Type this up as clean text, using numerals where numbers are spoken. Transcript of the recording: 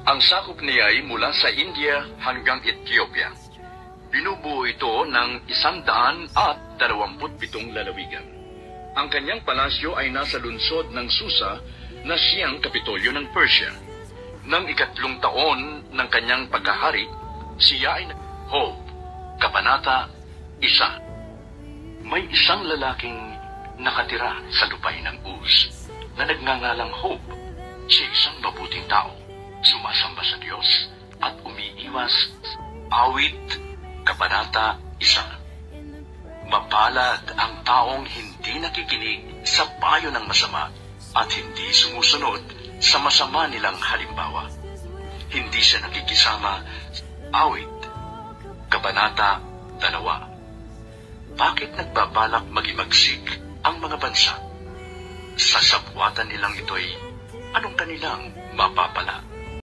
Ang sakop niya ay mula sa India hanggang Ethiopia. Binubuo ito ng 127 lalawigan. Ang kanyang palasyo ay nasa lungsod ng Susa na siyang kapitolyo ng Persia. Nang 3 taon ng kanyang pagkahari, siya ay Hob, Kabanata 1. May isang lalaking nakatira sa lupay ng Uz na nagngangalang Hob. Siya isang mabuting tao, sumasamba sa Diyos at umiiwas. Awit, Kabanata 1. Mapalad ang taong hindi nakikinig sa payo ng masama at hindi sumusunod sa masama nilang halimbawa. Hindi siya nakikisama. Awit, Kabanata 2. Bakit nagbabalak magimagsik ang mga bansa? Sa sabwatan nilang ito'y anong kanilang mapapala?